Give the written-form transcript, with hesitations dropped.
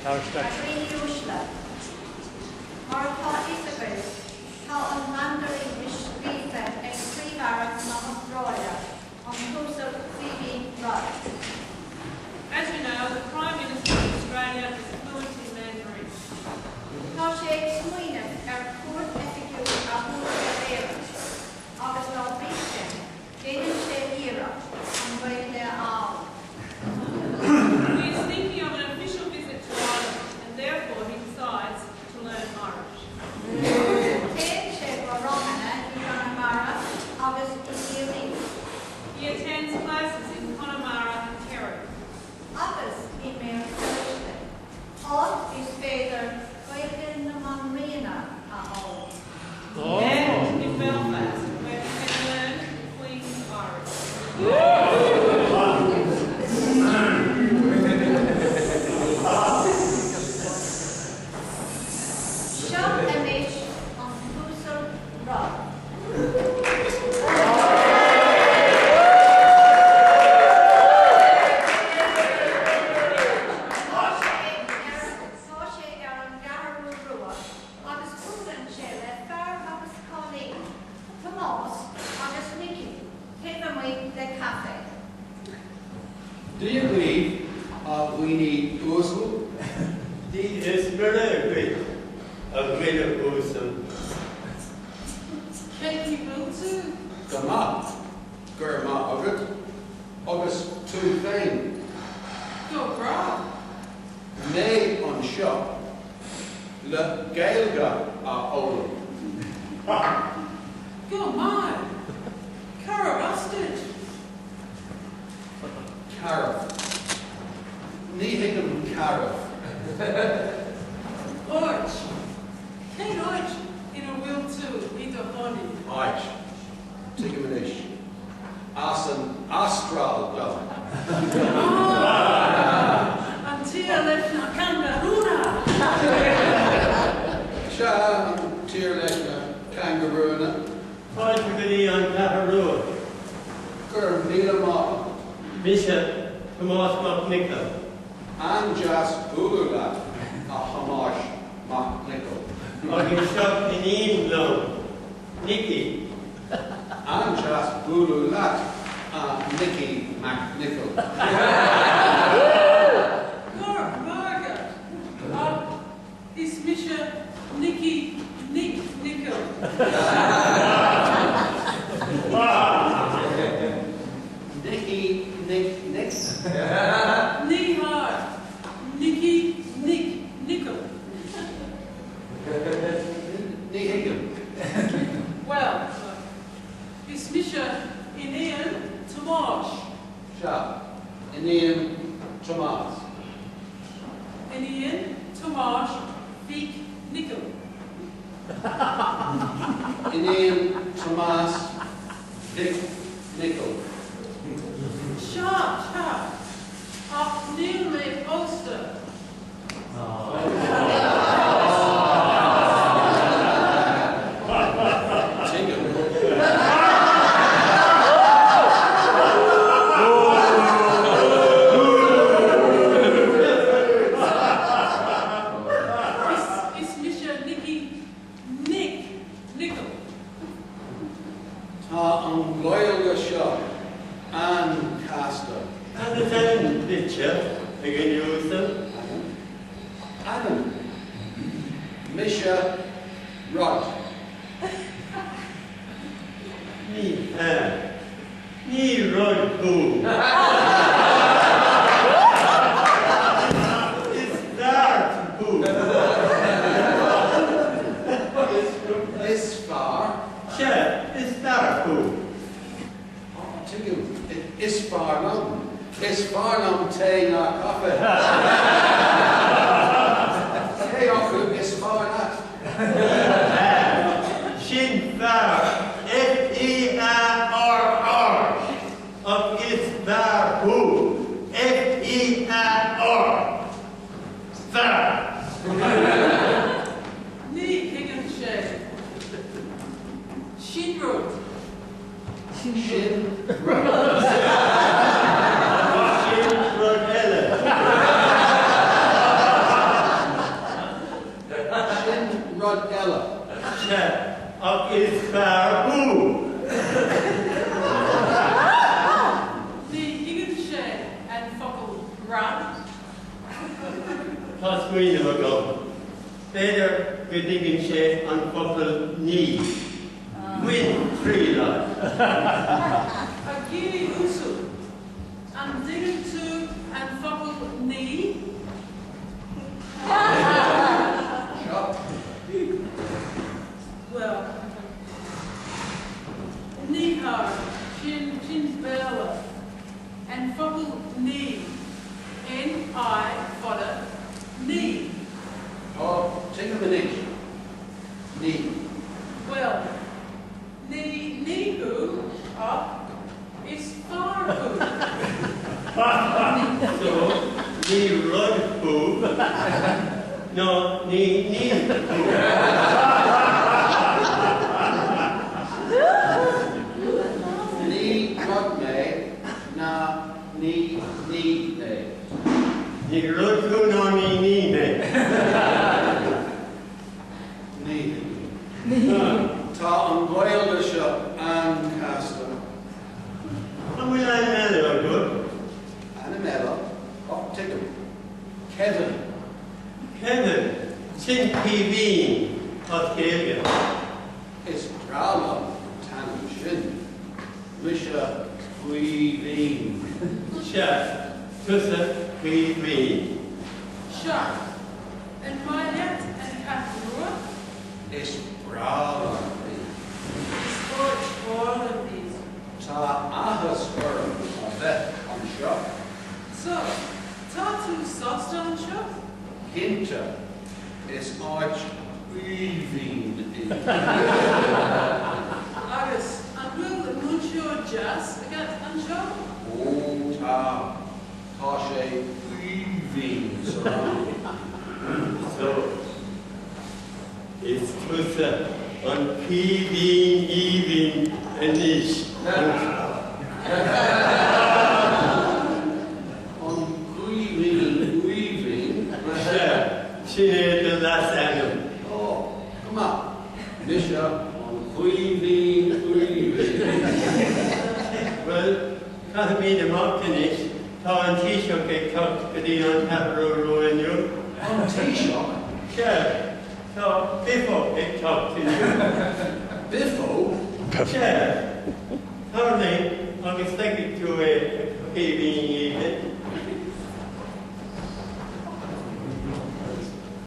t-Uasal. Mar atá Isabel, tá an Mhandairínis líofa ag Príomh-aire na hAstráile, an t-Uasal Caoimhín Rudd. As you know, the Prime Minister of Australia is fluent in Mandarin. Tá sé ag smaoineamh cuairt effigiúil a thuair Éirinn, agus dá bhríste, déanann sé iarracht an Ghailge He is thinking of an official visit to Ireland, and therefore he decides to learn Irish. Téann sé ranganna gConamara agus gCiarraí. He attends classes in Conamara and Téann. Agus in mBéal Áit is féidir Ghailge na Mhandairínis a Aoibhinn. And in Belfast, where he can learn Queen's Irish. Seo anois an t-Uasal Rudd. Do you believe we need t-Uasal? Die is belangrijk. Als midden t-Uasal. Can you go to? Gama, Gurma agad, agus t-Uasal. Go bra. Nay on shop, le Gaeilge Aoibhinn. Go my. Cara busted. Carif. Ní higgum carif. Arch. Hey, Arch. In a will too. Either honey. Aich. Tigimanish. Astrál well. Until left na kangaroo. Sha Tirlechna kangaroona. Fight bhrí an Cheathrú. Gur Nílamá. Misha Tomás McNichol. Anjas Ulula a Hamáis McNichol. Agus seo in lo. Nicky. Anjas Ulula a Nicky McNichol. Margaret. Is Misha Nicky Nickel. Nicky Nick Nix. Nihar. Nicky Nickel. Ní higgum. Well, is Misha in Ian Tomash. Sha Ian Tomás. In Ian Tomash Big Nickel. Ian Tomás Dick Nickel. Sharp. Up nearly Ulster. Is Misha Nicky Nickel. Tá an Ghailge seo an Casta. And the ten picture again t-Uasal. Adam. Misha Rudd. Ní Rudd who. It's that who. Is far. Sure, it's that who. To you, is far long. Is far long tay na coffee. Tay oku is far not. Shin Far. F-E-A-R-R. Of it's that who. F-E-A-R. Far. Knee Higginshay. Cheathrú. Shin Shin Rudd Ella. is far who? And foghlaim. Smaoineamh go. Better we digging and foghlaim. With 3 lives. Agaibh and digging to and foghlaim. Well, Nihar, mBéal, and fhoghlaim, N-I, fodder, knee. Oh, take a minute. Knee. Well, Nihu, is far who. So, Rudd who? No, who? Rudd me, na me. Rudd who no me. Tá an Gaeilge seo an Castle. And we like Mhandairínis good. And Mhandairínis. Oh, take him. Kevin. Sin Caoimhín Rudd. Aoibhinn. Tan sin. Misha Aoibhinn. Caoimhín. Sharp. And Cheathrú and Cheathrú. Aoibhinn. Scorch all of these. Tá hAstráile a bheith an seo. So, t-Uasal shop. Cinnte is Aoibhinn. Agus, and will the Muncho jazz again and shop? Oh, tá sé Aoibhinn. So, it's Tusa on P-Bean and Ish. On Aoibhinn. She had the last animal. Oh, come on. Misha on Aoibhinn. Well, Caoimhín Rudd, Tá Taoiseach ag tucht go dtí an Cheathrú roiinniu. On Taoiseach. Tá Biffo ag tucht inniu. Biffo. Tá Tharlaigh agus leigh tú é Caoimhín